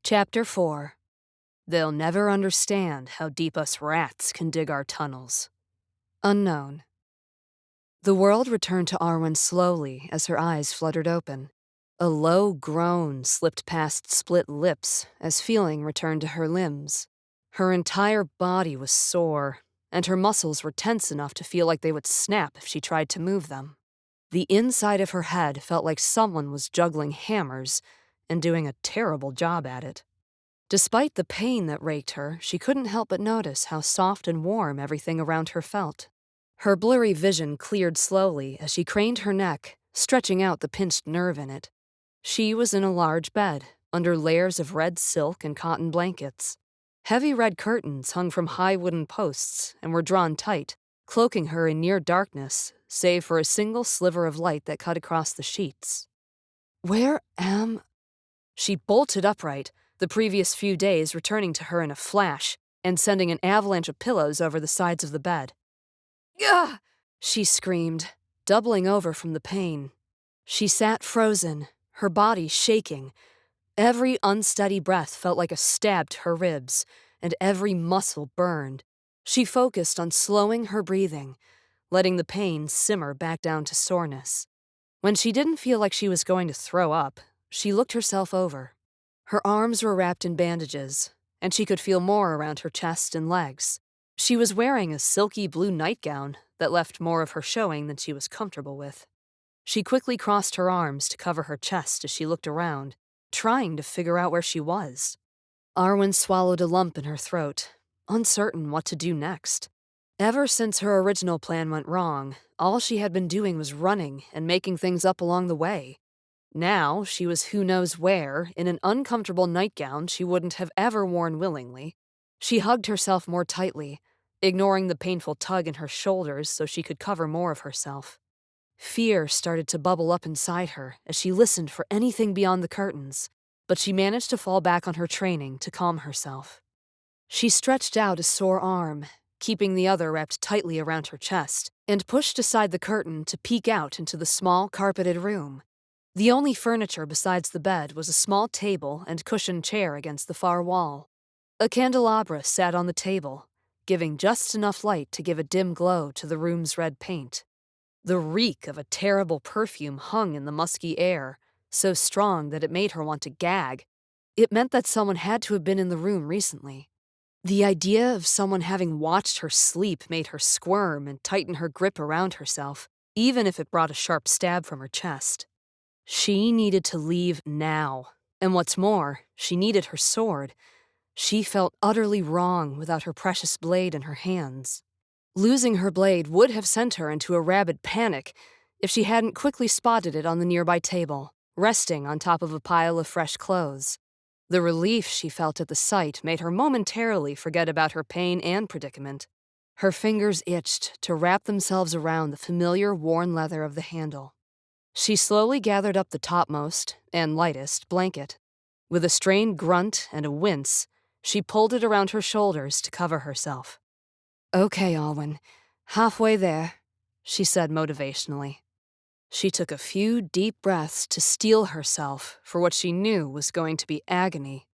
Chapter 4. They'll never understand how deep us rats can dig our tunnels. Unknown. The world returned to Arwen slowly as her eyes fluttered open. A low groan slipped past split lips as feeling returned to her limbs. Her entire body was sore, and her muscles were tense enough to feel like they would snap if she tried to move them. The inside of her head felt like someone was juggling hammers and doing a terrible job at it. Despite the pain that raked her, she couldn't help but notice how soft and warm everything around her felt. Her blurry vision cleared slowly as she craned her neck, stretching out the pinched nerve in it. She was in a large bed, under layers of red silk and cotton blankets. Heavy red curtains hung from high wooden posts and were drawn tight, cloaking her in near darkness, save for a single sliver of light that cut across the sheets. Where am... She bolted upright, the previous few days returning to her in a flash and sending an avalanche of pillows over the sides of the bed. "Gah!" she screamed, doubling over from the pain. She sat frozen, her body shaking. Every unsteady breath felt like a stab to her ribs, and every muscle burned. She focused on slowing her breathing, letting the pain simmer back down to soreness. When she didn't feel like she was going to throw up, she looked herself over. Her arms were wrapped in bandages, and she could feel more around her chest and legs. She was wearing a silky blue nightgown that left more of her showing than she was comfortable with. She quickly crossed her arms to cover her chest as she looked around, trying to figure out where she was. Arwen swallowed a lump in her throat, uncertain what to do next. Ever since her original plan went wrong, all she had been doing was running and making things up along the way. Now she was who knows where, in an uncomfortable nightgown she wouldn't have ever worn willingly. She hugged herself more tightly, ignoring the painful tug in her shoulders so she could cover more of herself. Fear started to bubble up inside her as she listened for anything beyond the curtains, but she managed to fall back on her training to calm herself. She stretched out a sore arm, keeping the other wrapped tightly around her chest, and pushed aside the curtain to peek out into the small carpeted room. The only furniture besides the bed was a small table and cushioned chair against the far wall. A candelabra sat on the table, giving just enough light to give a dim glow to the room's red paint. The reek of a terrible perfume hung in the musky air, so strong that it made her want to gag. It meant that someone had to have been in the room recently. The idea of someone having watched her sleep made her squirm and tighten her grip around herself, even if it brought a sharp stab from her chest. She needed to leave now, and what's more, she needed her sword. She felt utterly wrong without her precious blade in her hands. Losing her blade would have sent her into a rabid panic if she hadn't quickly spotted it on the nearby table, resting on top of a pile of fresh clothes. The relief she felt at the sight made her momentarily forget about her pain and predicament. Her fingers itched to wrap themselves around the familiar worn leather of the handle. She slowly gathered up the topmost, and lightest, blanket. With a strained grunt and a wince, she pulled it around her shoulders to cover herself. "Okay, Alwyn, halfway there," she said motivationally. She took a few deep breaths to steel herself for what she knew was going to be agony.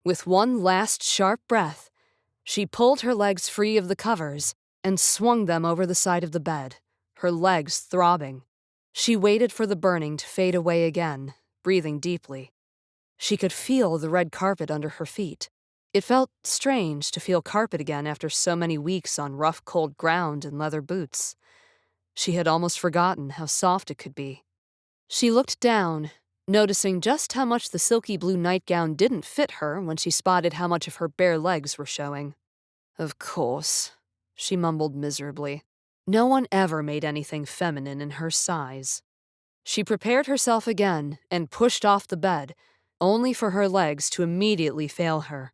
With one last sharp breath, she pulled her legs free of the covers and swung them over the side of the bed, her legs throbbing. She waited for the burning to fade away again, breathing deeply. She could feel the red carpet under her feet. It felt strange to feel carpet again after so many weeks on rough, cold ground and leather boots. She had almost forgotten how soft it could be. She looked down, noticing just how much the silky blue nightgown didn't fit her when she spotted how much of her bare legs were showing. "Of course," she mumbled miserably. No one ever made anything feminine in her size. She prepared herself again and pushed off the bed, only for her legs to immediately fail her.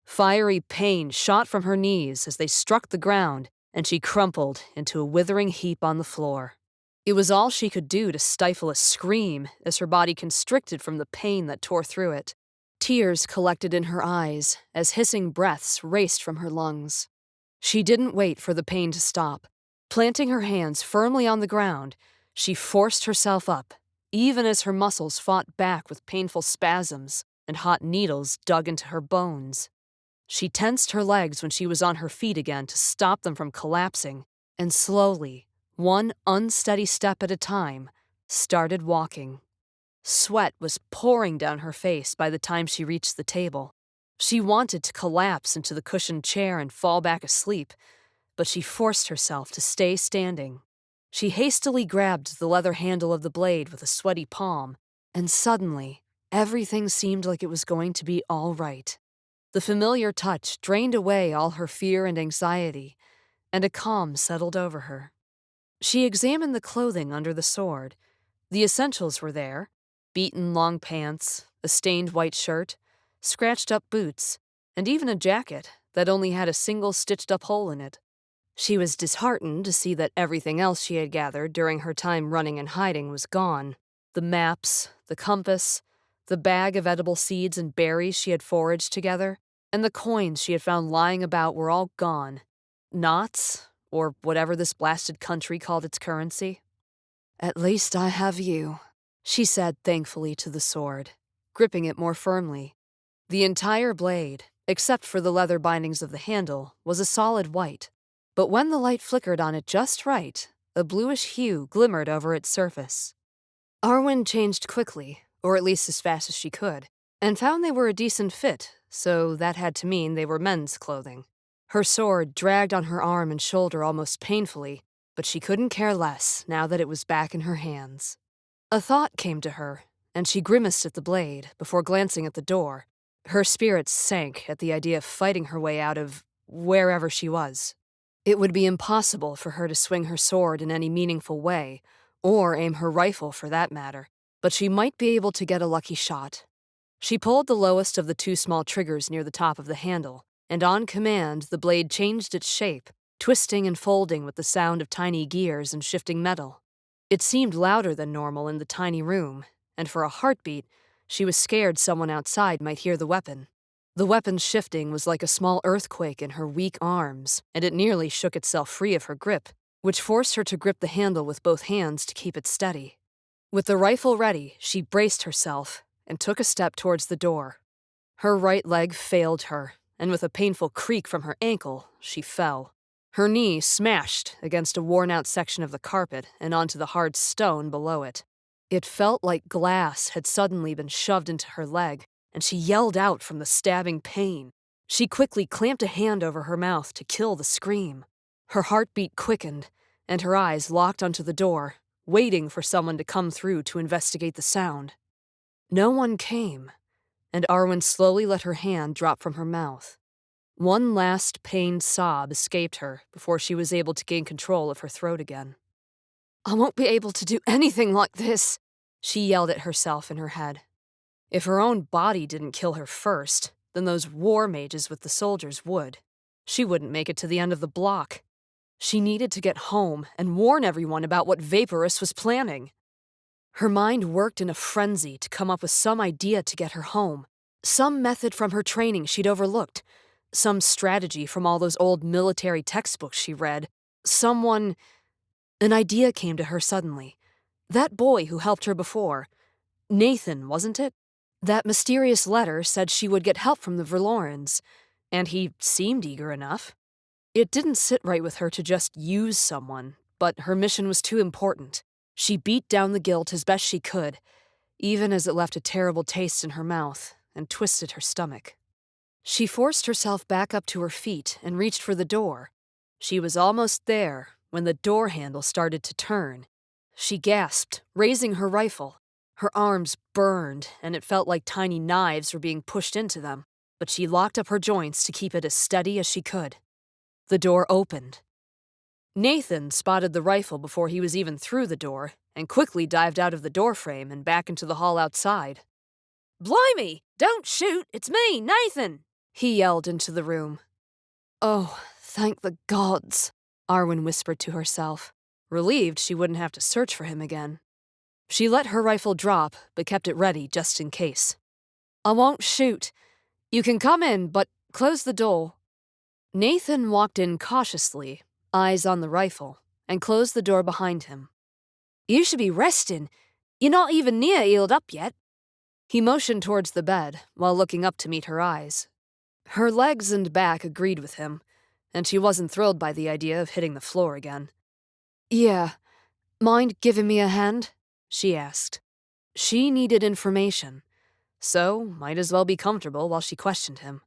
Fiery pain shot from her knees as they struck the ground, and she crumpled into a withering heap on the floor. It was all she could do to stifle a scream as her body constricted from the pain that tore through it. Tears collected in her eyes as hissing breaths raced from her lungs. She didn't wait for the pain to stop. Planting her hands firmly on the ground, she forced herself up, even as her muscles fought back with painful spasms. and hot needles dug into her bones. She tensed her legs when she was on her feet again to stop them from collapsing, and slowly, one unsteady step at a time, started walking. Sweat was pouring down her face by the time she reached the table. She wanted to collapse into the cushioned chair and fall back asleep, but she forced herself to stay standing. She hastily grabbed the leather handle of the blade with a sweaty palm, and suddenly, everything seemed like it was going to be all right. The familiar touch drained away all her fear and anxiety, and a calm settled over her. She examined the clothing under the sword. The essentials were there: beaten long pants, a stained white shirt, scratched up boots, and even a jacket that only had a single stitched up hole in it. She was disheartened to see that everything else she had gathered during her time running and hiding was gone. The maps, the compass, the bag of edible seeds and berries she had foraged together, and the coins she had found lying about were all gone. Knots, or whatever this blasted country called its currency. "At least I have you," she said thankfully to the sword, gripping it more firmly. The entire blade, except for the leather bindings of the handle, was a solid white, but when the light flickered on it just right, a bluish hue glimmered over its surface. Arwen changed quickly, or at least as fast as she could, and found they were a decent fit, so that had to mean they were men's clothing. Her sword dragged on her arm and shoulder almost painfully, but she couldn't care less now that it was back in her hands. A thought came to her, and she grimaced at the blade before glancing at the door. Her spirits sank at the idea of fighting her way out of wherever she was. It would be impossible for her to swing her sword in any meaningful way, or aim her rifle for that matter, but she might be able to get a lucky shot. She pulled the lowest of the two small triggers near the top of the handle, and on command the blade changed its shape, twisting and folding with the sound of tiny gears and shifting metal. It seemed louder than normal in the tiny room, and for a heartbeat, she was scared someone outside might hear the weapon. The weapon's shifting was like a small earthquake in her weak arms, and it nearly shook itself free of her grip, which forced her to grip the handle with both hands to keep it steady. With the rifle ready, she braced herself and took a step towards the door. Her right leg failed her, and with a painful creak from her ankle, she fell. Her knee smashed against a worn-out section of the carpet and onto the hard stone below it. It felt like glass had suddenly been shoved into her leg, and she yelled out from the stabbing pain. She quickly clamped a hand over her mouth to kill the scream. Her heartbeat quickened, and her eyes locked onto the door, waiting for someone to come through to investigate the sound. No one came, and Arwen slowly let her hand drop from her mouth. One last pained sob escaped her before she was able to gain control of her throat again. "I won't be able to do anything like this," she yelled at herself in her head. If her own body didn't kill her first, then those war mages with the soldiers would. She wouldn't make it to the end of the block. She needed to get home and warn everyone about what Vaporous was planning. Her mind worked in a frenzy to come up with some idea to get her home, some method from her training she'd overlooked, some strategy from all those old military textbooks she read, An idea came to her suddenly. That boy who helped her before. Nathan, wasn't it? That mysterious letter said she would get help from the Verlorens, and he seemed eager enough. It didn't sit right with her to just use someone, but her mission was too important. She beat down the guilt as best she could, even as it left a terrible taste in her mouth and twisted her stomach. She forced herself back up to her feet and reached for the door. She was almost there when the door handle started to turn. She gasped, raising her rifle. Her arms burned, and it felt like tiny knives were being pushed into them, but she locked up her joints to keep it as steady as she could. The door opened. Nathan spotted the rifle before he was even through the door and quickly dived out of the doorframe and back into the hall outside. "Blimey! Don't shoot! It's me, Nathan!" he yelled into the room. "Oh, thank the gods," Arwen whispered to herself, relieved she wouldn't have to search for him again. She let her rifle drop, but kept it ready just in case. "I won't shoot. You can come in, but close the door." Nathan walked in cautiously, eyes on the rifle, and closed the door behind him. "You should be resting. You're not even near healed up yet." He motioned towards the bed while looking up to meet her eyes. Her legs and back agreed with him, and she wasn't thrilled by the idea of hitting the floor again. "Yeah, mind giving me a hand?" she asked. She needed information, so might as well be comfortable while she questioned him.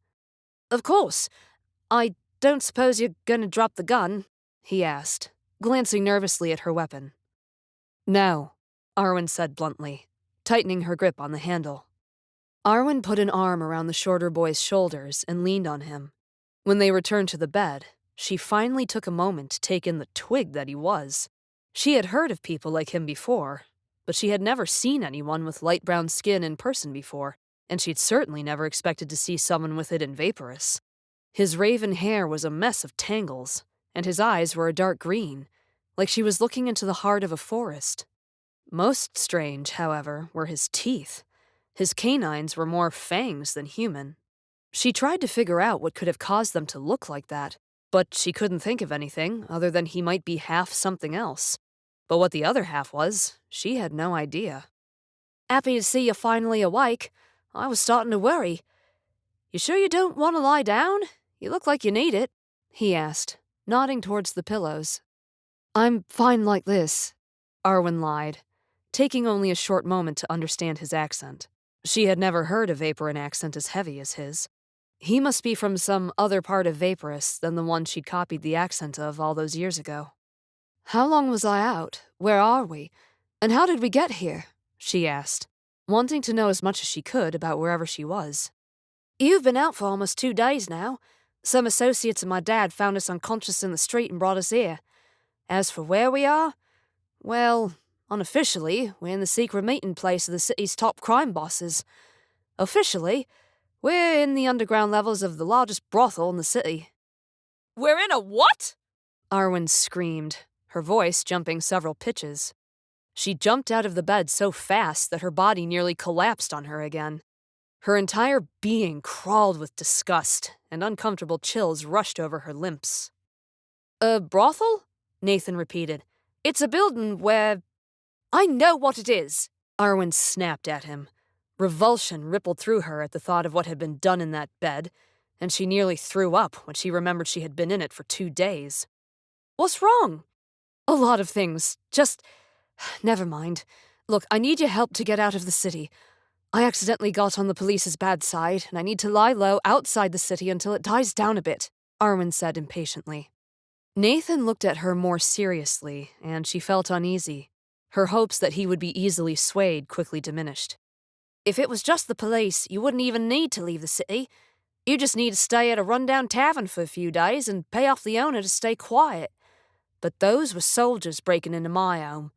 "Of course. I don't suppose you're gonna drop the gun?" he asked, glancing nervously at her weapon. "No," Arwen said bluntly, tightening her grip on the handle. Arwen put an arm around the shorter boy's shoulders and leaned on him. When they returned to the bed, she finally took a moment to take in the twig that he was. She had heard of people like him before, but she had never seen anyone with light brown skin in person before, and she'd certainly never expected to see someone with it in Vaporous. His raven hair was a mess of tangles, and his eyes were a dark green, like she was looking into the heart of a forest. Most strange, however, were his teeth. His canines were more fangs than human. She tried to figure out what could have caused them to look like that, but she couldn't think of anything other than he might be half something else. But what the other half was, she had no idea. "Happy to see you finally awake. I was starting to worry. You sure you don't want to lie down? You look like you need it," he asked, nodding towards the pillows. "I'm fine like this," Arwen lied, taking only a short moment to understand his accent. She had never heard a Vaporan accent as heavy as his. He must be from some other part of Vaporous than the one she'd copied the accent of all those years ago. "How long was I out? Where are we? And how did we get here?" she asked, wanting to know as much as she could about wherever she was. "You've been out for almost 2 days now. Some associates of my dad found us unconscious in the street and brought us here. As for where we are, well, unofficially, we're in the secret meeting place of the city's top crime bosses. Officially, we're in the underground levels of the largest brothel in the city." "We're in a what?" Arwen screamed, her voice jumping several pitches. She jumped out of the bed so fast that her body nearly collapsed on her again. Her entire being crawled with disgust, and uncomfortable chills rushed over her limbs. "A brothel?" Nathan repeated. "It's a building where—" "I know what it is!" Arwen snapped at him. Revulsion rippled through her at the thought of what had been done in that bed, and she nearly threw up when she remembered she had been in it for 2 days. "What's wrong?" "A lot of things. Just... never mind. Look, I need your help to get out of the city. I accidentally got on the police's bad side, and I need to lie low outside the city until it dies down a bit," Arwen said impatiently. Nathan looked at her more seriously, and she felt uneasy. Her hopes that he would be easily swayed quickly diminished. "If it was just the police, you wouldn't even need to leave the city. You just need to stay at a rundown tavern for a few days and pay off the owner to stay quiet. But those were soldiers breaking into my home."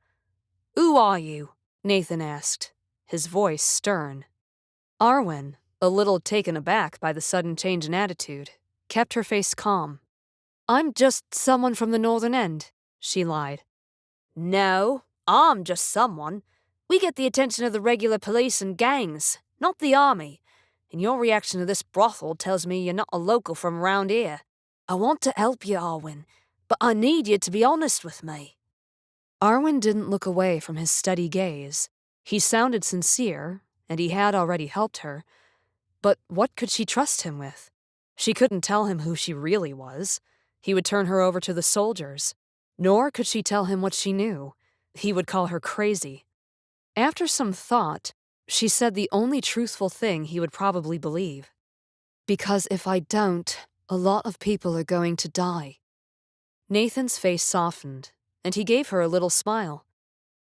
"Who are you?" Nathan asked, his voice stern. Arwen, a little taken aback by the sudden change in attitude, kept her face calm. "I'm just someone from the northern end," she lied. "No, I'm just someone. We get the attention of the regular police and gangs, not the army. And your reaction to this brothel tells me you're not a local from around here. I want to help you, Arwen, but I need you to be honest with me." Arwen didn't look away from his steady gaze. He sounded sincere, and he had already helped her. But what could she trust him with? She couldn't tell him who she really was. He would turn her over to the soldiers. Nor could she tell him what she knew. He would call her crazy. After some thought, she said the only truthful thing he would probably believe. "Because if I don't, a lot of people are going to die." Nathan's face softened, and he gave her a little smile.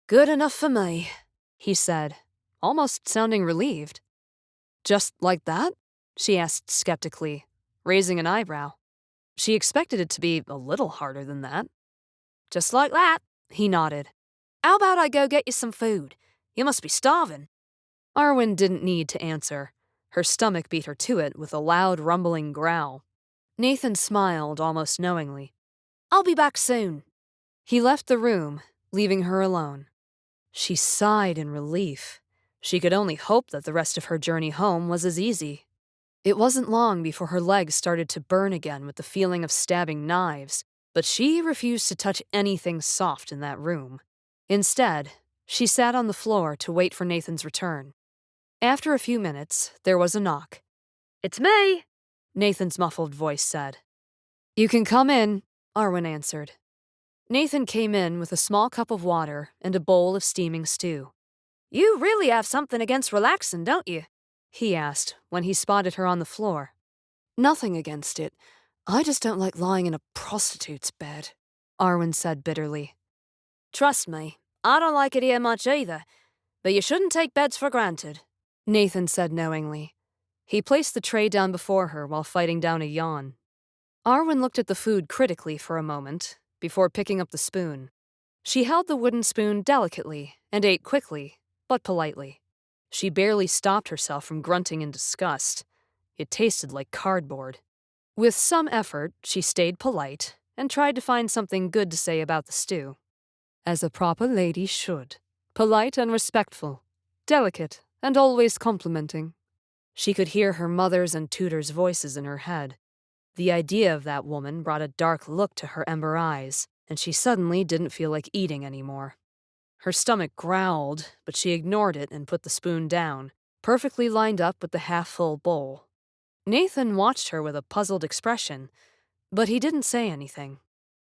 "Good enough for me," he said, almost sounding relieved. "Just like that?" she asked skeptically, raising an eyebrow. She expected it to be a little harder than that. "Just like that," he nodded. "How about I go get you some food? You must be starving." Arwen didn't need to answer. Her stomach beat her to it with a loud, rumbling growl. Nathan smiled almost knowingly. "I'll be back soon." He left the room, leaving her alone. She sighed in relief. She could only hope that the rest of her journey home was as easy. It wasn't long before her legs started to burn again with the feeling of stabbing knives, but she refused to touch anything soft in that room. Instead, she sat on the floor to wait for Nathan's return. After a few minutes, there was a knock. "It's me," Nathan's muffled voice said. "You can come in," Arwen answered. Nathan came in with a small cup of water and a bowl of steaming stew. "You really have something against relaxing, don't you?" he asked when he spotted her on the floor. "Nothing against it. I just don't like lying in a prostitute's bed," Arwen said bitterly. "Trust me, I don't like it here much either, but you shouldn't take beds for granted," Nathan said knowingly. He placed the tray down before her while fighting down a yawn. Arwen looked at the food critically for a moment, before picking up the spoon. She held the wooden spoon delicately and ate quickly, but politely. She barely stopped herself from grunting in disgust. It tasted like cardboard. With some effort, she stayed polite and tried to find something good to say about the stew. As a proper lady should. Polite and respectful. Delicate and always complimenting. She could hear her mother's and tutor's voices in her head. The idea of that woman brought a dark look to her ember eyes, and she suddenly didn't feel like eating anymore. Her stomach growled, but she ignored it and put the spoon down, perfectly lined up with the half-full bowl. Nathan watched her with a puzzled expression, but he didn't say anything.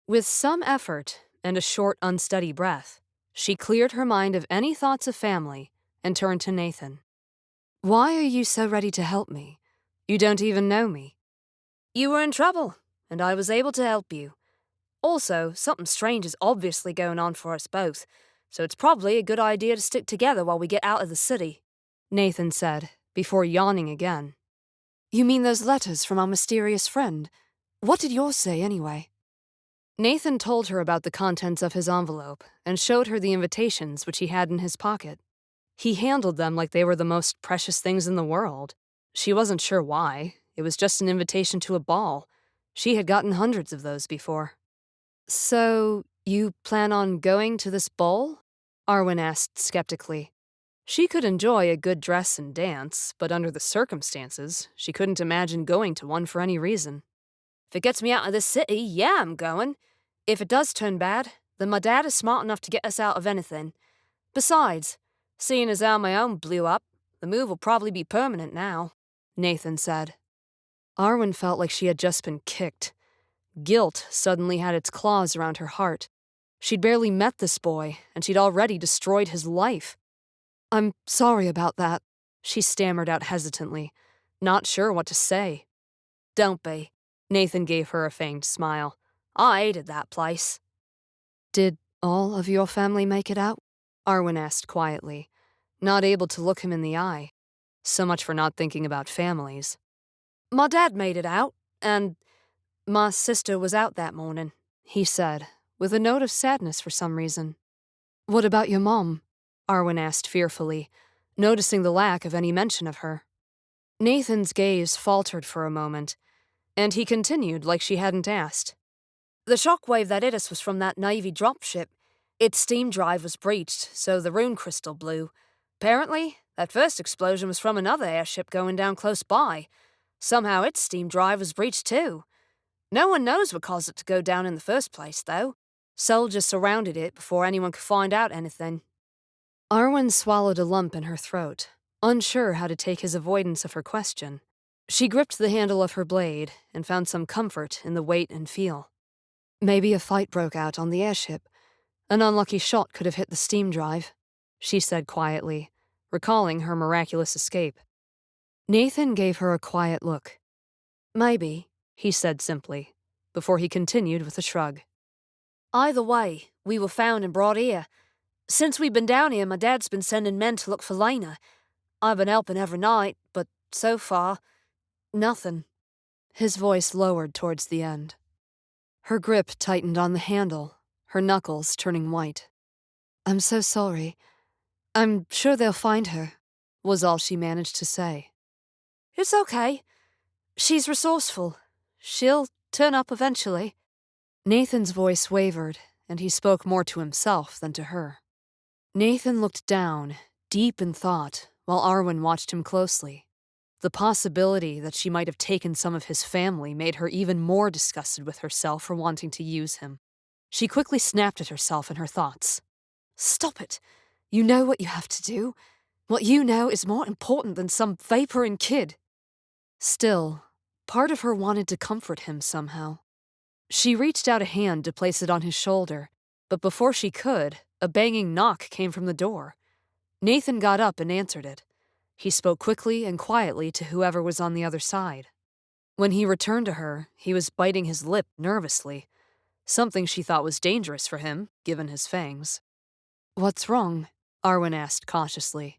With some effort and a short, unsteady breath, she cleared her mind of any thoughts of family and turned to Nathan. "Why are you so ready to help me? You don't even know me." "You were in trouble, and I was able to help you. Also, something strange is obviously going on for us both, so it's probably a good idea to stick together while we get out of the city," Nathan said, before yawning again. "You mean those letters from our mysterious friend? What did yours say, anyway?" Nathan told her about the contents of his envelope and showed her the invitations which he had in his pocket. He handled them like they were the most precious things in the world. She wasn't sure why. It was just an invitation to a ball. She had gotten hundreds of those before. "So, you plan on going to this ball?" Arwen asked skeptically. She could enjoy a good dress and dance, but under the circumstances, she couldn't imagine going to one for any reason. "If it gets me out of this city, yeah, I'm going. If it does turn bad, then my dad is smart enough to get us out of anything. Besides, seeing as how my own blew up, the move will probably be permanent now," Nathan said. Arwen felt like she had just been kicked. Guilt suddenly had its claws around her heart. She'd barely met this boy, and she'd already destroyed his life. "I'm sorry about that," she stammered out hesitantly, not sure what to say. "Don't be," Nathan gave her a faint smile. "I hated that place." "Did all of your family make it out?" Arwen asked quietly, not able to look him in the eye. So much for not thinking about families. "My dad made it out, and my sister was out that morning," he said, with a note of sadness for some reason. "What about your mom?" Arwen asked fearfully, noticing the lack of any mention of her. Nathan's gaze faltered for a moment, and he continued like she hadn't asked. "The shockwave that hit us was from that Navy dropship. Its steam drive was breached, so the rune crystal blew. Apparently, that first explosion was from another airship going down close by. Somehow its steam drive was breached too. No one knows what caused it to go down in the first place, though. Soldiers surrounded it before anyone could find out anything." Arwen swallowed a lump in her throat, unsure how to take his avoidance of her question. She gripped the handle of her blade and found some comfort in the weight and feel. "Maybe a fight broke out on the airship. An unlucky shot could have hit the steam drive," she said quietly, recalling her miraculous escape. Nathan gave her a quiet look. "Maybe," he said simply, before he continued with a shrug. "Either way, we were found and brought here. Since we've been down here, my dad's been sending men to look for Lena. I've been helping every night, but so far, nothing." His voice lowered towards the end. Her grip tightened on the handle, her knuckles turning white. "I'm so sorry. I'm sure they'll find her," was all she managed to say. "It's okay. She's resourceful. She'll turn up eventually." Nathan's voice wavered, and he spoke more to himself than to her. Nathan looked down, deep in thought, while Arwen watched him closely. The possibility that she might have taken some of his family made her even more disgusted with herself for wanting to use him. She quickly snapped at herself in her thoughts. "Stop it! You know what you have to do. What you know is more important than some vaporing kid. Still, part of her wanted to comfort him somehow. She reached out a hand to place it on his shoulder, but before she could, a banging knock came from the door. Nathan got up and answered it. He spoke quickly and quietly to whoever was on the other side. When he returned to her, he was biting his lip nervously, something she thought was dangerous for him, given his fangs. "What's wrong?" Arwen asked cautiously.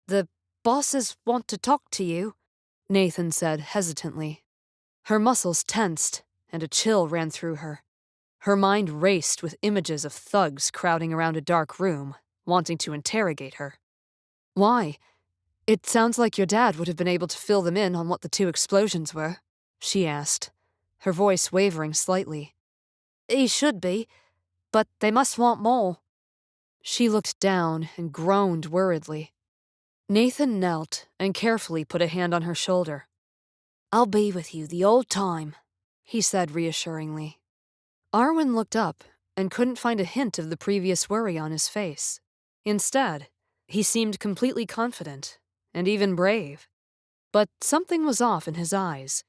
"The bosses want to talk to you," Nathan said hesitantly. Her muscles tensed, and a chill ran through her. Her mind raced with images of thugs crowding around a dark room, wanting to interrogate her. "Why? It sounds like your dad would have been able to fill them in on what the two explosions were," she asked, her voice wavering slightly. "He should be, but they must want more." She looked down and groaned worriedly. Nathan knelt and carefully put a hand on her shoulder. "I'll be with you the whole time," he said reassuringly. Arwen looked up and couldn't find a hint of the previous worry on his face. Instead, he seemed completely confident, and even brave. But something was off in his eyes.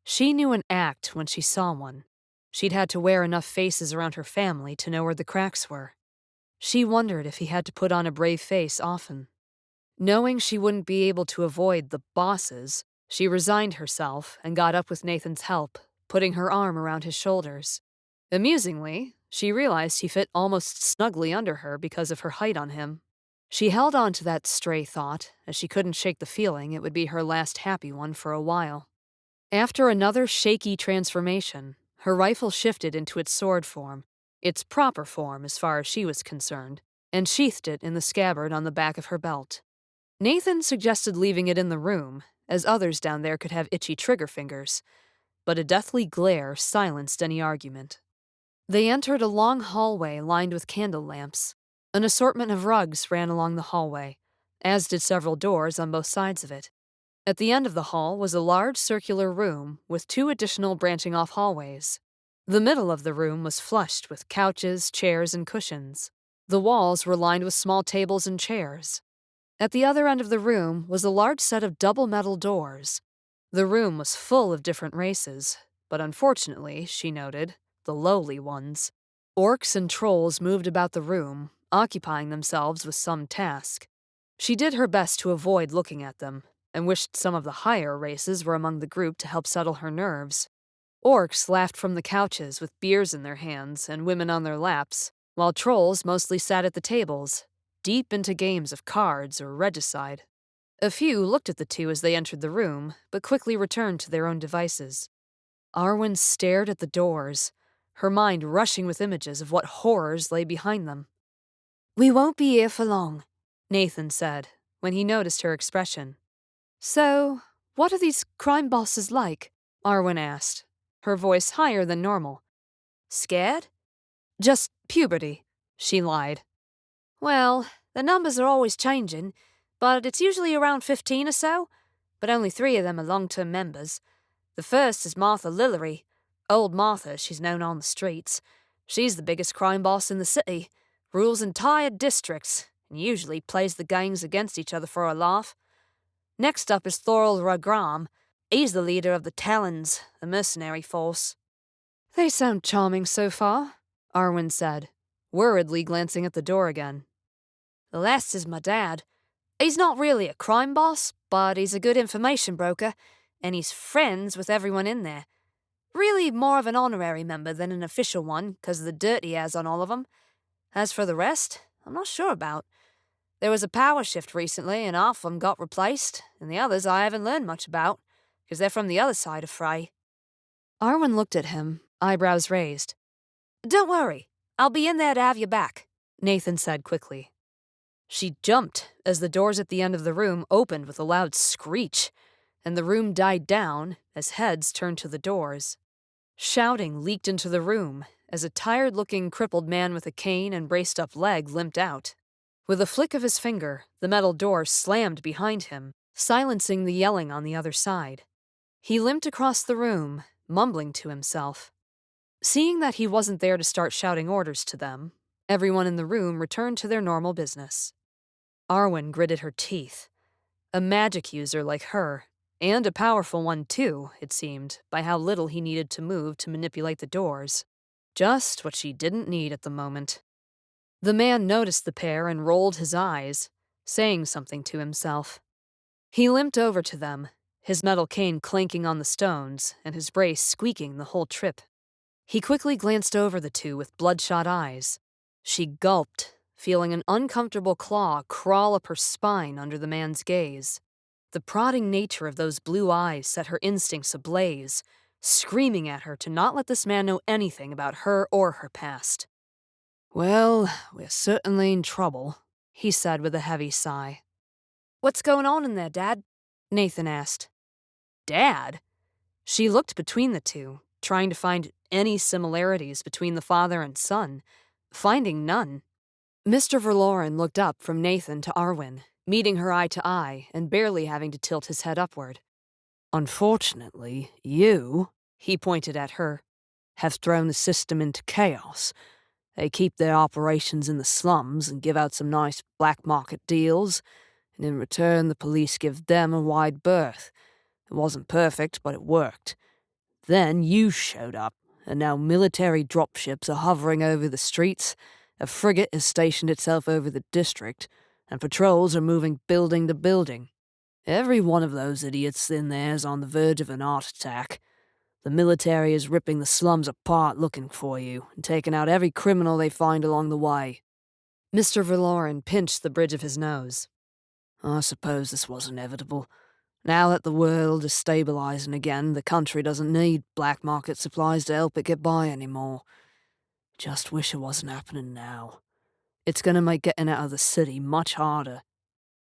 She knew an act when she saw one. She'd had to wear enough faces around her family to know where the cracks were. She wondered if he had to put on a brave face often. Knowing she wouldn't be able to avoid the bosses, she resigned herself and got up with Nathan's help, putting her arm around his shoulders. Amusingly, she realized he fit almost snugly under her because of her height on him. She held on to that stray thought, as she couldn't shake the feeling it would be her last happy one for a while. After another shaky transformation, her rifle shifted into its sword form, its proper form as far as she was concerned, and sheathed it in the scabbard on the back of her belt. Nathan suggested leaving it in the room, as others down there could have itchy trigger fingers, but a deathly glare silenced any argument. They entered a long hallway lined with candle lamps. An assortment of rugs ran along the hallway, as did several doors on both sides of it. At the end of the hall was a large circular room with two additional branching off hallways. The middle of the room was flushed with couches, chairs, and cushions. The walls were lined with small tables and chairs. At the other end of the room was a large set of double metal doors. The room was full of different races, but unfortunately, she noted, the lowly ones. Orcs and trolls moved about the room, occupying themselves with some task. She did her best to avoid looking at them, and wished some of the higher races were among the group to help settle her nerves. Orcs laughed from the couches with beers in their hands and women on their laps, while trolls mostly sat at the tables, deep into games of cards or regicide. A few looked at the two as they entered the room, but quickly returned to their own devices. Arwen stared at the doors, her mind rushing with images of what horrors lay behind them. "We won't be here for long," Nathan said, when he noticed her expression. "So, what are these crime bosses like?" Arwen asked, her voice higher than normal. "Scared?" "Just puberty," she lied. "Well, the numbers are always changing, but it's usually around 15 or so, but only 3 of them are long-term members. The first is Martha Lillery. Old Martha, as she's known on the streets. She's the biggest crime boss in the city, rules entire districts, and usually plays the gangs against each other for a laugh. Next up is Thorald Ragram. He's the leader of the Talons, the mercenary force." "They sound charming so far," Arwen said, worriedly glancing at the door again. "The last is my dad. He's not really a crime boss, but he's a good information broker, and he's friends with everyone in there. Really more of an honorary member than an official one, because of the dirt he has on all of them. As for the rest, I'm not sure about. There was a power shift recently, and half of them got replaced, and the others I haven't learned much about, because they're from the other side of Frey." Arwen looked at him, eyebrows raised. "Don't worry, I'll be in there to have you back," Nathan said quickly. She jumped as the doors at the end of the room opened with a loud screech, and the room died down as heads turned to the doors. Shouting leaked into the room as a tired-looking crippled man with a cane and braced-up leg limped out. With a flick of his finger, the metal door slammed behind him, silencing the yelling on the other side. He limped across the room, mumbling to himself. Seeing that he wasn't there to start shouting orders to them, everyone in the room returned to their normal business. Arwen gritted her teeth. A magic user like her, and a powerful one too, it seemed, by how little he needed to move to manipulate the doors. Just what she didn't need at the moment. The man noticed the pair and rolled his eyes, saying something to himself. He limped over to them, his metal cane clanking on the stones and his brace squeaking the whole trip. He quickly glanced over the two with bloodshot eyes. She gulped, feeling an uncomfortable claw crawl up her spine under the man's gaze. The prodding nature of those blue eyes set her instincts ablaze, screaming at her to not let this man know anything about her or her past. "Well, we're certainly in trouble," he said with a heavy sigh. "What's going on in there, Dad?" Nathan asked. Dad? She looked between the two, trying to find any similarities between the father and son, finding none. Mr. Verloren looked up from Nathan to Arwen, meeting her eye to eye and barely having to tilt his head upward. "Unfortunately, you," he pointed at her, "have thrown the system into chaos. They keep their operations in the slums and give out some nice black market deals, and in return the police give them a wide berth. It wasn't perfect, but it worked. Then you showed up, and now military dropships are hovering over the streets, a frigate has stationed itself over the district, and patrols are moving building to building. Every one of those idiots in there is on the verge of an heart attack. The military is ripping the slums apart looking for you, and taking out every criminal they find along the way." Mr. Verloren pinched the bridge of his nose. "I suppose this was inevitable. Now that the world is stabilizing again, the country doesn't need black market supplies to help it get by anymore. Just wish it wasn't happening now. It's gonna make getting out of the city much harder."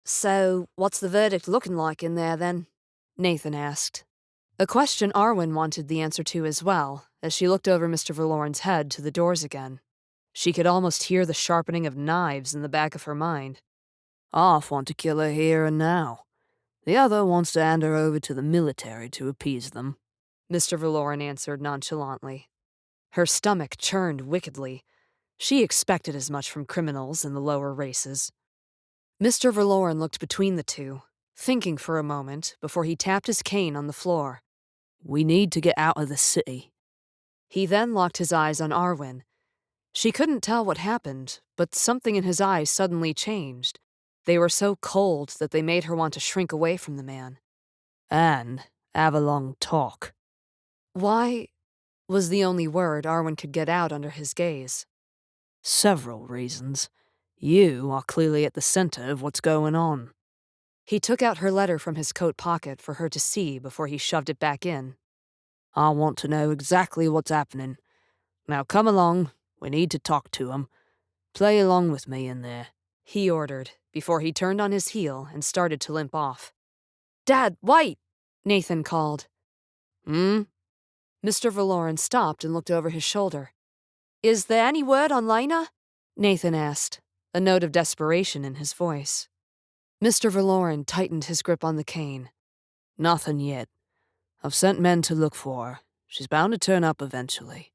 "So, what's the verdict looking like in there, then?" Nathan asked. A question Arwen wanted the answer to as well, as she looked over Mr. Verloren's head to the doors again. She could almost hear the sharpening of knives in the back of her mind. "Half want to kill her here and now. The other wants to hand her over to the military to appease them," Mr. Verloren answered nonchalantly. Her stomach churned wickedly. She expected as much from criminals in the lower races. Mr. Verloren looked between the two, thinking for a moment before he tapped his cane on the floor. "We need to get out of the city." He then locked his eyes on Arwen. She couldn't tell what happened, but something in his eyes suddenly changed. They were so cold that they made her want to shrink away from the man. "And have a long talk." "Why?" was the only word Arwen could get out under his gaze. "Several reasons. You are clearly at the center of what's going on." He took out her letter from his coat pocket for her to see before he shoved it back in. "I want to know exactly what's happening. Now come along, we need to talk to him. Play along with me in there," he ordered, before he turned on his heel and started to limp off. "Dad, wait!" Nathan called. "Hmm?" Mr. Verloren stopped and looked over his shoulder. "Is there any word on Lena?" Nathan asked, a note of desperation in his voice. Mr. Verloren tightened his grip on the cane. "Nothing yet. I've sent men to look for her. She's bound to turn up eventually."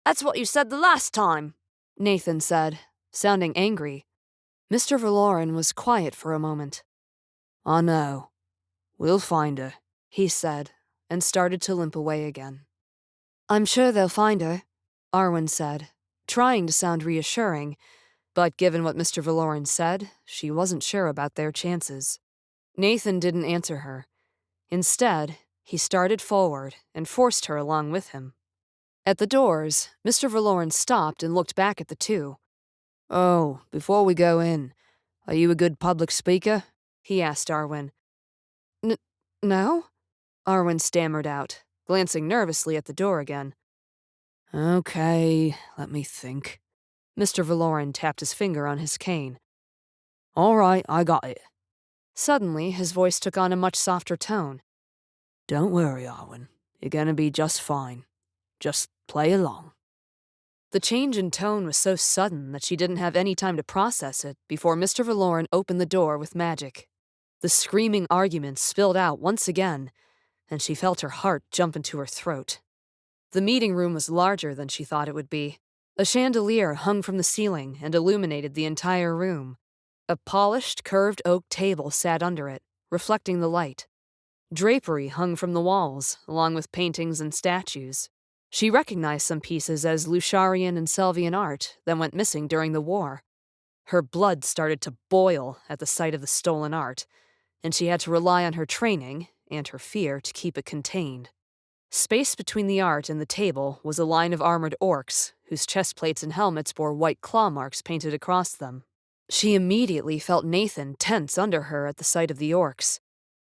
"That's what you said the last time," Nathan said, sounding angry. Mr. Verloren was quiet for a moment. "I know. We'll find her," he said, and started to limp away again. "I'm sure they'll find her," Arwen said, trying to sound reassuring, but given what Mr. Verloren said, she wasn't sure about their chances. Nathan didn't answer her. Instead, he started forward and forced her along with him. At the doors, Mr. Verloren stopped and looked back at the two. "Oh, before we go in, are you a good public speaker?" he asked Arwen. No? Arwen stammered out, glancing nervously at the door again. "Okay, let me think." Mr. Verloren tapped his finger on his cane. "All right, I got it." Suddenly, his voice took on a much softer tone. "Don't worry, Arwen. You're gonna be just fine. Just play along." The change in tone was so sudden that she didn't have any time to process it before Mr. Verloren opened the door with magic. The screaming arguments spilled out once again, and she felt her heart jump into her throat. The meeting room was larger than she thought it would be. A chandelier hung from the ceiling and illuminated the entire room. A polished, curved oak table sat under it, reflecting the light. Drapery hung from the walls, along with paintings and statues. She recognized some pieces as Lusharian and Selvian art that went missing during the war. Her blood started to boil at the sight of the stolen art, and she had to rely on her training and her fear to keep it contained. Space between the art and the table was a line of armored orcs, whose chest plates and helmets bore white claw marks painted across them. She immediately felt Nathan tense under her at the sight of the orcs.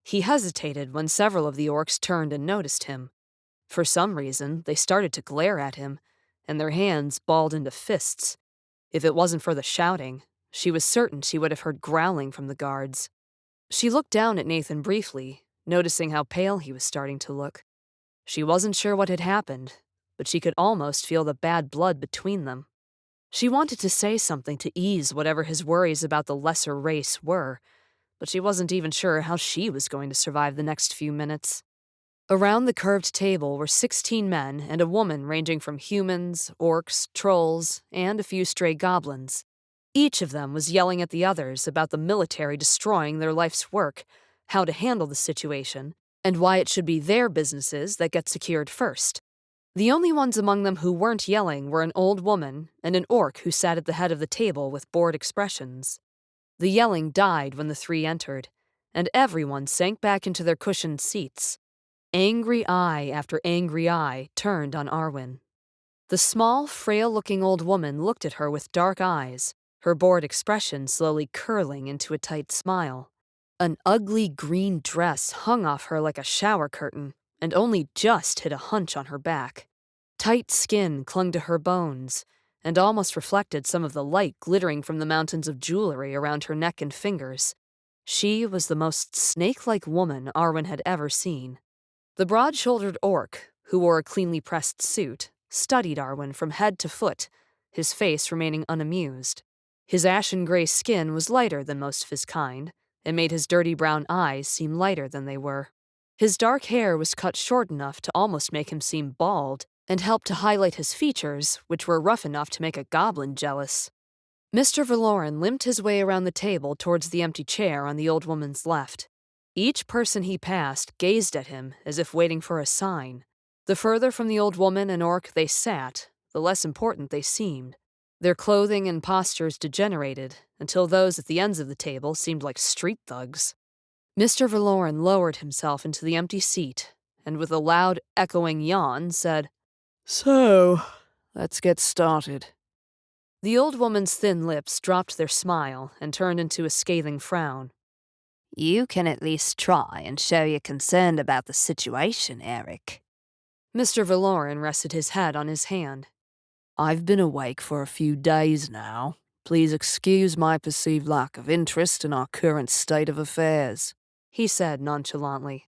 He hesitated when several of the orcs turned and noticed him. For some reason, they started to glare at him, and their hands balled into fists. If it wasn't for the shouting, she was certain she would have heard growling from the guards. She looked down at Nathan briefly, noticing how pale he was starting to look. She wasn't sure what had happened, but she could almost feel the bad blood between them. She wanted to say something to ease whatever his worries about the lesser race were, but she wasn't even sure how she was going to survive the next few minutes. Around the curved table were 16 men and a woman ranging from humans, orcs, trolls, and a few stray goblins. Each of them was yelling at the others about the military destroying their life's work, how to handle the situation, and why it should be their businesses that get secured first. The only ones among them who weren't yelling were an old woman and an orc who sat at the head of the table with bored expressions. The yelling died when the three entered, and everyone sank back into their cushioned seats. Angry eye after angry eye turned on Arwen. The small, frail-looking old woman looked at her with dark eyes, her bored expression slowly curling into a tight smile. An ugly green dress hung off her like a shower curtain, and only just hid a hunch on her back. Tight skin clung to her bones, and almost reflected some of the light glittering from the mountains of jewelry around her neck and fingers. She was the most snake-like woman Arwen had ever seen. The broad-shouldered orc, who wore a cleanly pressed suit, studied Arwen from head to foot, his face remaining unamused. His ashen-gray skin was lighter than most of his kind, and made his dirty brown eyes seem lighter than they were. His dark hair was cut short enough to almost make him seem bald, and helped to highlight his features, which were rough enough to make a goblin jealous. Mr. Valoran limped his way around the table towards the empty chair on the old woman's left. Each person he passed gazed at him as if waiting for a sign. The further from the old woman and orc they sat, the less important they seemed. Their clothing and postures degenerated, until those at the ends of the table seemed like street thugs. Mr. Valoran lowered himself into the empty seat, and with a loud, echoing yawn, said, "So, let's get started." The old woman's thin lips dropped their smile and turned into a scathing frown. "You can at least try and show you're concerned about the situation, Eric." Mr. Valoran rested his head on his hand. "I've been awake for a few days now. Please excuse my perceived lack of interest in our current state of affairs," he said nonchalantly.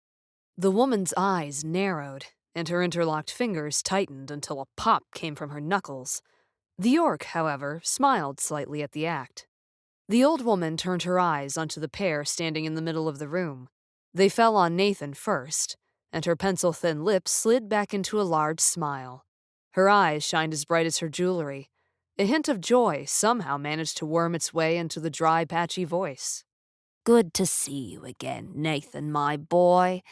The woman's eyes narrowed, and her interlocked fingers tightened until a pop came from her knuckles. The orc, however, smiled slightly at the act. The old woman turned her eyes onto the pair standing in the middle of the room. They fell on Nathan first, and her pencil-thin lips slid back into a large smile. Her eyes shined as bright as her jewelry. A hint of joy somehow managed to worm its way into the dry, patchy voice. "Good to see you again, Nathan, my boy.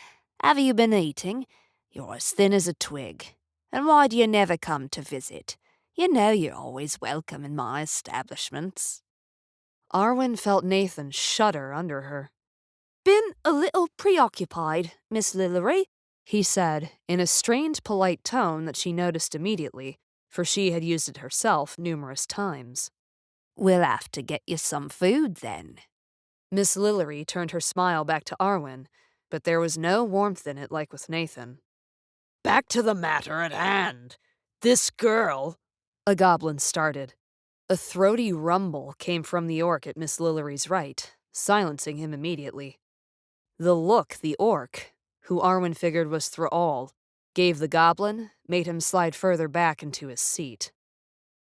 Have you been eating? You're as thin as a twig. And why do you never come to visit? You know you're always welcome in my establishments." Arwen felt Nathan shudder under her. "Been a little preoccupied, Miss Lillery," he said, in a strained, polite tone that she noticed immediately, for she had used it herself numerous times. "We'll have to get you some food, then." Miss Lillery turned her smile back to Arwen, but there was no warmth in it like with Nathan. "Back to the matter at hand. This girl—" a goblin started. A throaty rumble came from the orc at Miss Lillery's right, silencing him immediately. The look the orc, who Arwen figured was Thrall, gave the goblin made him slide further back into his seat.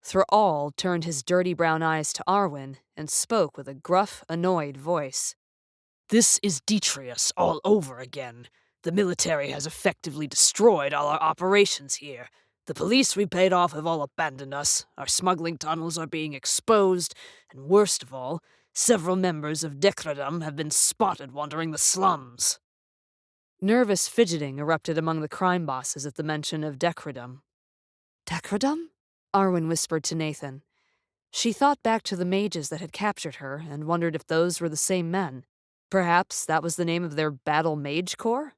Thrall turned his dirty brown eyes to Arwen and spoke with a gruff, annoyed voice. "This is Detrius all over again. The military has effectively destroyed all our operations here. The police we paid off have all abandoned us, our smuggling tunnels are being exposed, and worst of all, Several members of Decredum have been spotted wandering the slums. Nervous fidgeting erupted among the crime bosses at the mention of Decredum. Decredum? Arwen whispered to Nathan. She thought back to the mages that had captured her and wondered if those were the same men. Perhaps that was the name of their battle mage corps?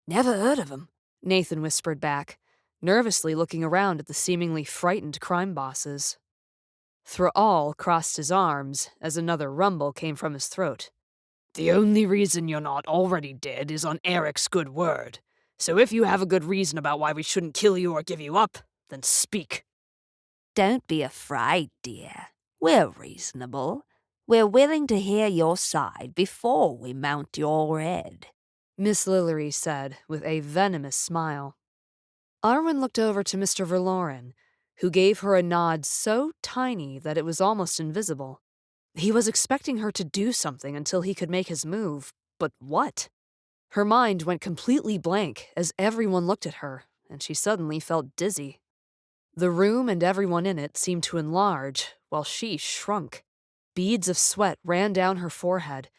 Never heard of 'em, Nathan whispered back, nervously looking around at the seemingly frightened crime bosses. Thrall crossed his arms as another rumble came from his throat. The only reason you're not already dead is on Eric's good word. So if you have a good reason about why we shouldn't kill you or give you up, then speak. Don't be afraid, dear. We're reasonable. We're willing to hear your side before we mount your head, Miss Lillery said with a venomous smile. Arwen looked over to Mr. Verloren, who gave her a nod so tiny that it was almost invisible. He was expecting her to do something until he could make his move, but what? Her mind went completely blank as everyone looked at her, and she suddenly felt dizzy. The room and everyone in it seemed to enlarge, while she shrunk. Beads of sweat ran down her forehead,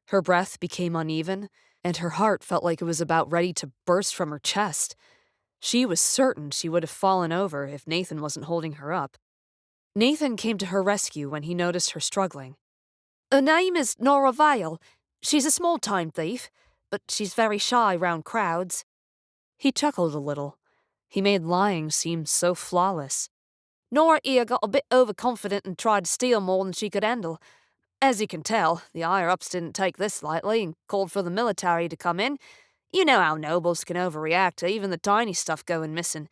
her breath became uneven, and her heart felt like it was about ready to burst from her chest. She was certain she would have fallen over if Nathan wasn't holding her up. Nathan came to her rescue when he noticed her struggling. Her name is Nora Vale. She's a small-time thief, but she's very shy round crowds. He chuckled a little. He made lying seem so flawless. Nora here got a bit overconfident and tried to steal more than she could handle. As you can tell, the higher-ups didn't take this lightly and called for the military to come in. You know how nobles can overreact to even the tiny stuff going missing.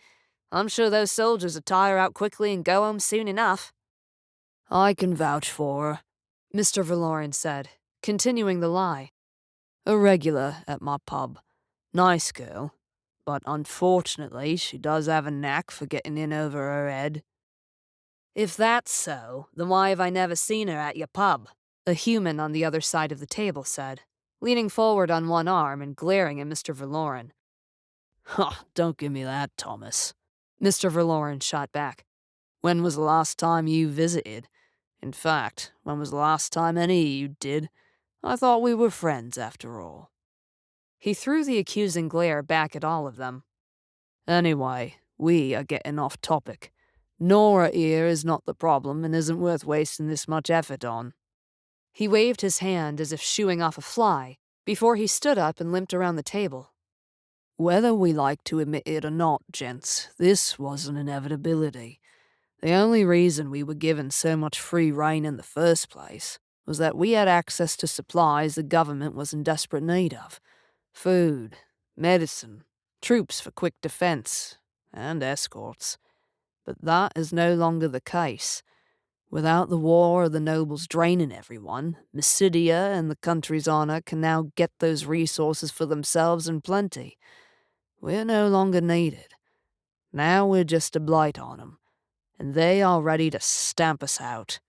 I'm sure those soldiers would tire out quickly and go home soon enough. I can vouch for her, Mr. Verloren said, continuing the lie. A regular at my pub. Nice girl, but unfortunately she does have a knack for getting in over her head. If that's so, then why have I never seen her at your pub? A human on the other side of the table said, leaning forward on one arm and glaring at Mr. Verloren. Huh, don't give me that, Thomas. Mr. Verloren shot back. When was the last time you visited? In fact, when was the last time any of you did? I thought we were friends, after all. He threw the accusing glare back at all of them. Anyway, we are getting off topic. Nora here is not the problem and isn't worth wasting this much effort on. He waved his hand as if shooing off a fly, before he stood up and limped around the table. Whether we like to admit it or not, gents, this was an inevitability. The only reason we were given so much free rein in the first place was that we had access to supplies the government was in desperate need of. Food, medicine, troops for quick defense, and escorts. But that is no longer the case. Without the war or the nobles draining everyone, Missidia and the country's honor can now get those resources for themselves in plenty. We're no longer needed. Now we're just a blight on them, and they are ready to stamp us out.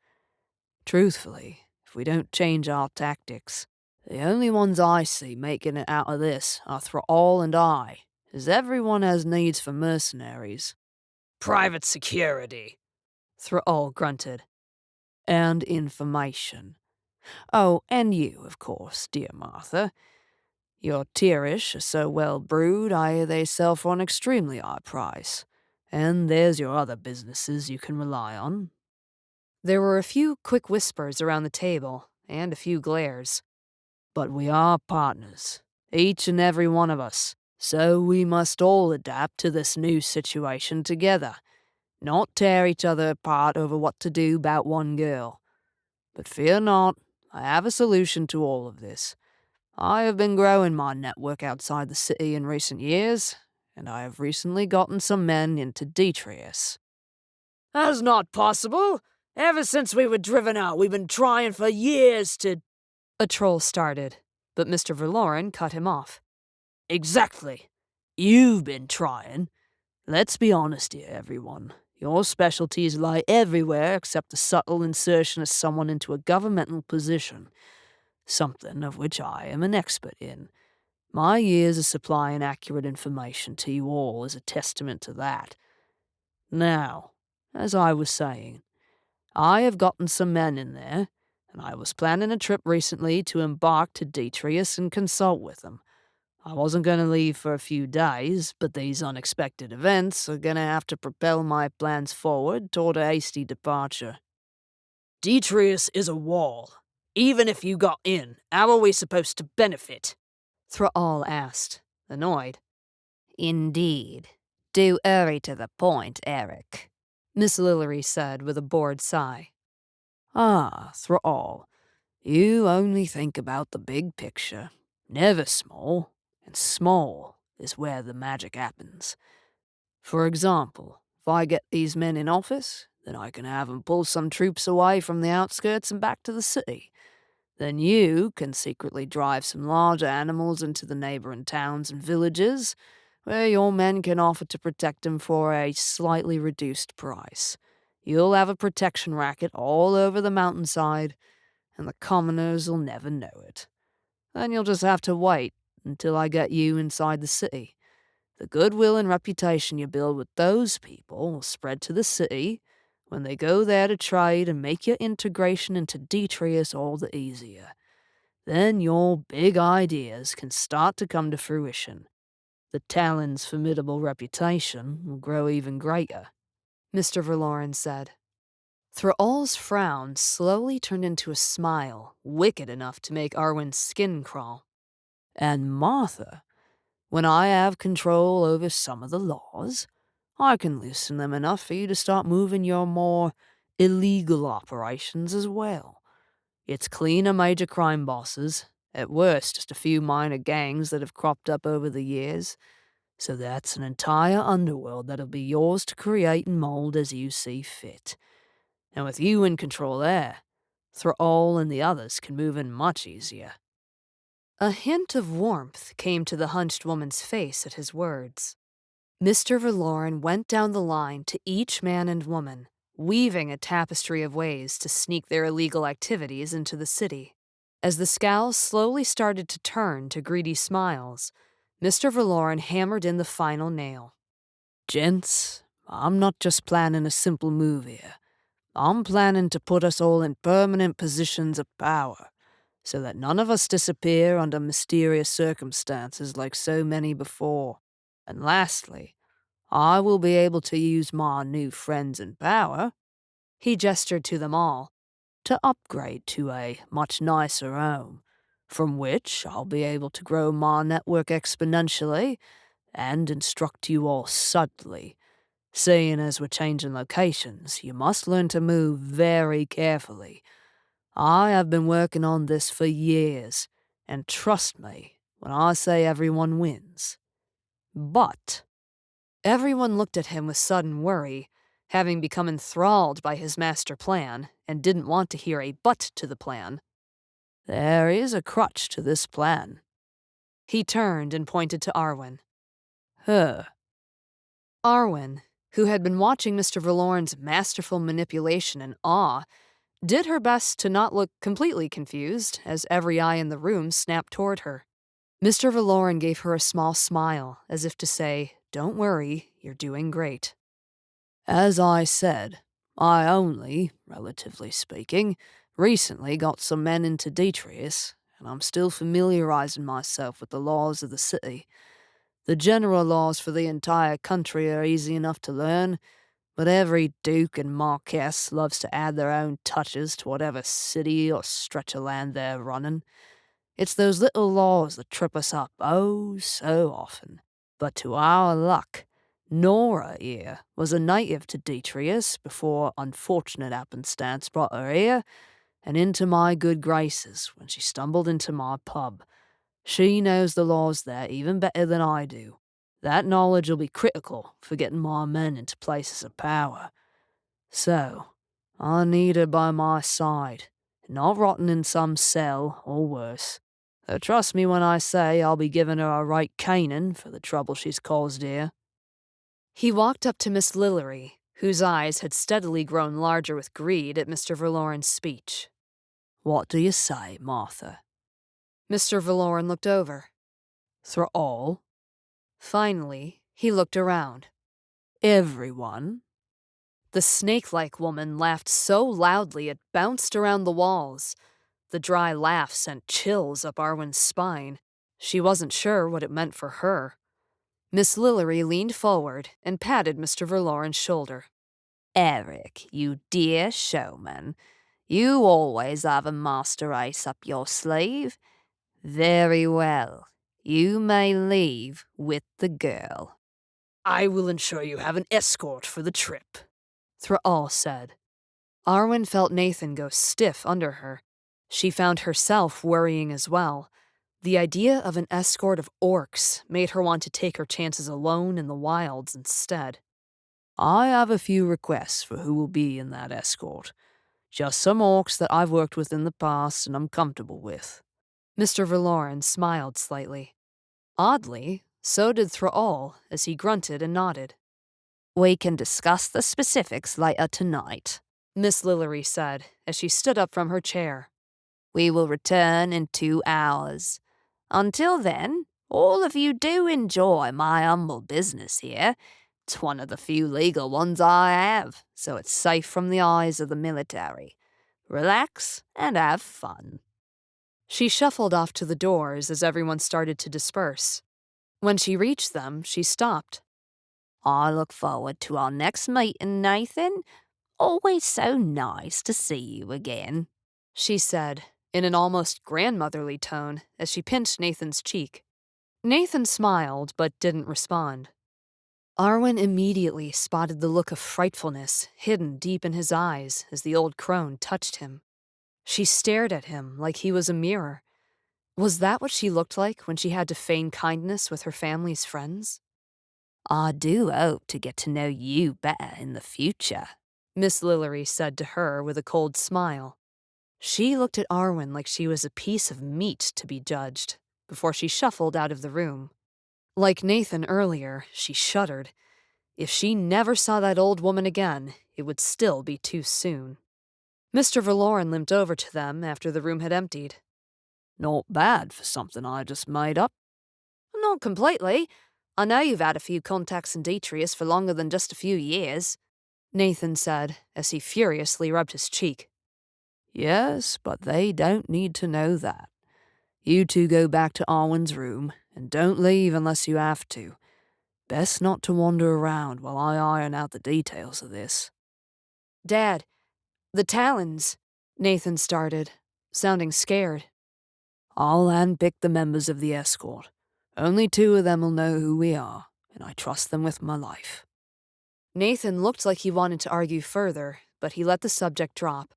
Truthfully, if we don't change our tactics, the only ones I see making it out of this are Thrall and I, as everyone has needs for mercenaries. Private security, Thrall grunted. And information. Oh, and you, of course, dear Martha. Your Tirish are so well brewed, I hear they sell for an extremely high price. And there's your other businesses you can rely on. There were a few quick whispers around the table, and a few glares. But we are partners, each and every one of us, so we must all adapt to this new situation together, not tear each other apart over what to do about one girl. But fear not, I have a solution to all of this. I have been growing my network outside the city in recent years, and I have recently gotten some men into Detrius. That's not possible. Ever since we were driven out, we've been trying for years to... A troll started, but Mr. Verloren cut him off. Exactly. You've been trying. Let's be honest here, everyone. Your specialties lie everywhere except the subtle insertion of someone into a governmental position. Something of which I am an expert in. My years of supplying accurate information to you all is a testament to that. Now, as I was saying, I have gotten some men in there, and I was planning a trip recently to embark to Detrius and consult with him. I wasn't going to leave for a few days, but these unexpected events are going to have to propel my plans forward toward a hasty departure. Detrius is a wall. Even if you got in, how are we supposed to benefit? Thrall asked, annoyed. Indeed. Do hurry to the point, Eric, Miss Lillery said with a bored sigh. Ah, Thrall, you only think about the big picture, never small, and small is where the magic happens. For example, if I get these men in office, then I can have them pull some troops away from the outskirts and back to the city. Then you can secretly drive some larger animals into the neighboring towns and villages, where your men can offer to protect them for a slightly reduced price. You'll have a protection racket all over the mountainside, and the commoners will never know it. Then you'll just have to wait until I get you inside the city. The goodwill and reputation you build with those people will spread to the city when they go there to trade and make your integration into Detrius all the easier. Then your big ideas can start to come to fruition. The Talon's formidable reputation will grow even greater. Mr. Verloren said. Thrall's frown slowly turned into a smile, wicked enough to make Arwen's skin crawl. And Martha, when I have control over some of the laws, I can loosen them enough for you to start moving your more illegal operations as well. It's cleaner major crime bosses, at worst just a few minor gangs that have cropped up over the years. So that's an entire underworld that'll be yours to create and mold as you see fit. And with you in control there, Thrall and the others can move in much easier. A hint of warmth came to the hunched woman's face at his words. Mr. Verloren went down the line to each man and woman, weaving a tapestry of ways to sneak their illegal activities into the city. As the scowls slowly started to turn to greedy smiles, Mr. Verloren hammered in the final nail. Gents, I'm not just planning a simple move here. I'm planning to put us all in permanent positions of power, so that none of us disappear under mysterious circumstances like so many before. And lastly, I will be able to use my new friends in power, He gestured to them all, to upgrade to a much nicer home, from which I'll be able to grow my network exponentially and instruct you all subtly. Seeing as we're changing locations, you must learn to move very carefully. I have been working on this for years, and trust me when I say everyone wins. But everyone looked at him with sudden worry, having become enthralled by his master plan and didn't want to hear a but to the plan. there is a crutch to this plan. He turned and pointed to Arwen. Her. Arwen, who had been watching Mr. Verloren's masterful manipulation in awe, did her best to not look completely confused as every eye in the room snapped toward her. Mr. Verloren gave her a small smile, as if to say, "Don't worry, you're doing great." As I said, I only, relatively speaking, recently got some men into Detrius, and I'm still familiarizing myself with the laws of the city. The general laws for the entire country are easy enough to learn, but every duke and marquess loves to add their own touches to whatever city or stretch of land they're running. It's those little laws that trip us up oh so often. But to our luck, Nora here was a native to Detrius before unfortunate happenstance brought her here and into my good graces when she stumbled into my pub. She knows the laws there even better than I do. That knowledge will be critical for getting my men into places of power. So, I need her by my side, not rotting in some cell or worse. So trust me when I say I'll be giving her a right caning for the trouble she's caused here. He walked up to Miss Lillery, whose eyes had steadily grown larger with greed at Mr. Verloren's speech. What do you say, Martha? Mr. Verloren looked over. Thrall? Finally, he looked around. Everyone? The snake-like woman laughed so loudly it bounced around the walls. The dry laugh sent chills up Arwen's spine. She wasn't sure what it meant for her. Miss Lillery leaned forward and patted Mr. Verloren's shoulder. Eric, you dear showman, you always have a master ace up your sleeve. Very well. You may leave with the girl. I will ensure you have an escort for the trip, Thrall said. Arwen felt Nathan go stiff under her. She found herself worrying as well. The idea of an escort of orcs made her want to take her chances alone in the wilds instead. I have a few requests for who will be in that escort. Just some orcs that I've worked with in the past and I'm comfortable with. Mr. Verloren smiled slightly. Oddly, so did Thrall as he grunted and nodded. We can discuss the specifics later tonight, Miss Lillery said as she stood up from her chair. We will return in 2 hours. Until then, all of you do enjoy my humble business here. It's one of the few legal ones I have, so it's safe from the eyes of the military. Relax and have fun. She shuffled off to the doors as everyone started to disperse. When she reached them, she stopped. I look forward to our next meeting, Nathan. Always so nice to see you again, she said, in an almost grandmotherly tone as she pinched Nathan's cheek. Nathan smiled but didn't respond. Arwen immediately spotted the look of frightfulness hidden deep in his eyes as the old crone touched him. She stared at him like he was a mirror. Was that what she looked like when she had to feign kindness with her family's friends? I do hope to get to know you better in the future, Miss Lillery said to her with a cold smile. She looked at Arwen like she was a piece of meat to be judged before she shuffled out of the room. Like Nathan earlier, she shuddered. If she never saw that old woman again, it would still be too soon. Mr. Verloren limped over to them after the room had emptied. Not bad for something I just made up. Not completely. I know you've had a few contacts in Detrius for longer than just a few years, Nathan said as he furiously rubbed his cheek. Yes, but they don't need to know that. You two go back to Arwen's room, and don't leave unless you have to. Best not to wander around while I iron out the details of this. Dad, the Talons, Nathan started, sounding scared. I'll handpick the members of the escort. Only 2 of them will know who we are, and I trust them with my life. Nathan looked like he wanted to argue further, but he let the subject drop.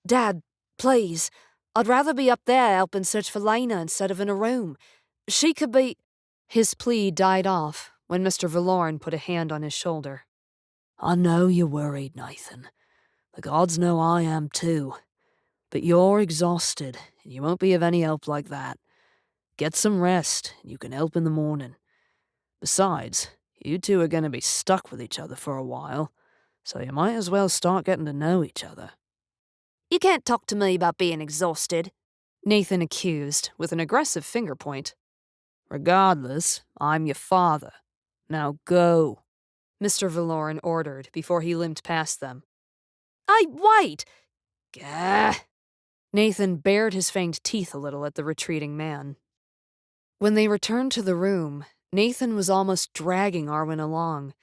Dad, please. I'd rather be up there helping search for Lena instead of in a room. She could be... His plea died off when Mr. Verloren put a hand on his shoulder. I know you're worried, Nathan. The gods know I am too. But you're exhausted, and you won't be of any help like that. Get some rest, and you can help in the morning. Besides, you two are going to be stuck with each other for a while, so you might as well start getting to know each other. You can't talk to me about being exhausted, Nathan accused with an aggressive finger point. Regardless, I'm your father. Now go, Mr. Verloren ordered before he limped past them. Wait! Gah! Nathan bared his fanged teeth a little at the retreating man. When they returned to the room, Nathan was almost dragging Arwen along.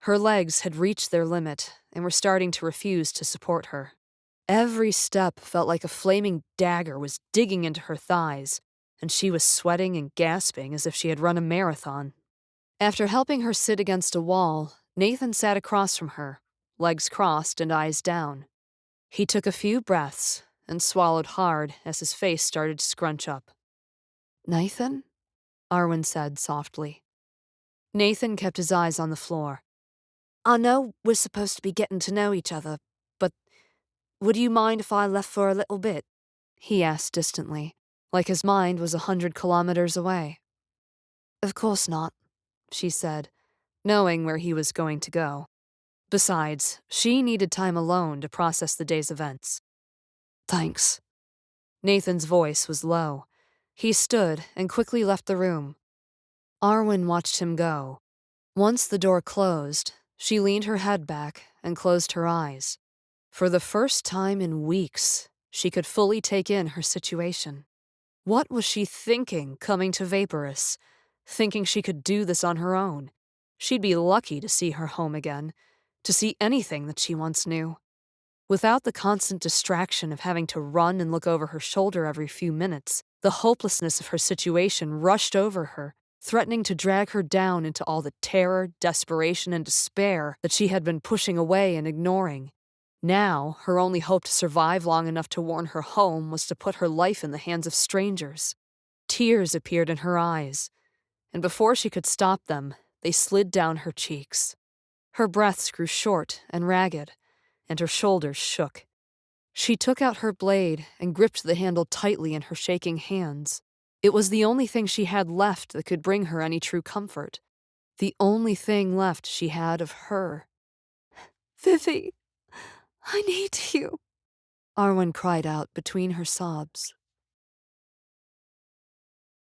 Her legs had reached their limit and were starting to refuse to support her. Every step felt like a flaming dagger was digging into her thighs, and she was sweating and gasping as if she had run a marathon. After helping her sit against a wall, Nathan sat across from her, legs crossed and eyes down. He took a few breaths and swallowed hard as his face started to scrunch up. Nathan? Arwen said softly. Nathan kept his eyes on the floor. I know we're supposed to be getting to know each other, but would you mind if I left for a little bit? He asked distantly, like his mind was 100 kilometers away. Of course not, she said, knowing where he was going to go. Besides, she needed time alone to process the day's events. Thanks. Nathan's voice was low. He stood and quickly left the room. Arwen watched him go. Once the door closed, she leaned her head back and closed her eyes. For the first time in weeks, she could fully take in her situation. What was she thinking coming to Vaporous? Thinking she could do this on her own. She'd be lucky to see her home again, to see anything that she once knew. Without the constant distraction of having to run and look over her shoulder every few minutes, the hopelessness of her situation rushed over her, threatening to drag her down into all the terror, desperation, and despair that she had been pushing away and ignoring. Now, her only hope to survive long enough to warn her home was to put her life in the hands of strangers. Tears appeared in her eyes, and before she could stop them, they slid down her cheeks. Her breaths grew short and ragged, and her shoulders shook. She took out her blade and gripped the handle tightly in her shaking hands. It was the only thing she had left that could bring her any true comfort. The only thing left she had of her. Vivi, I need you, Arwen cried out between her sobs.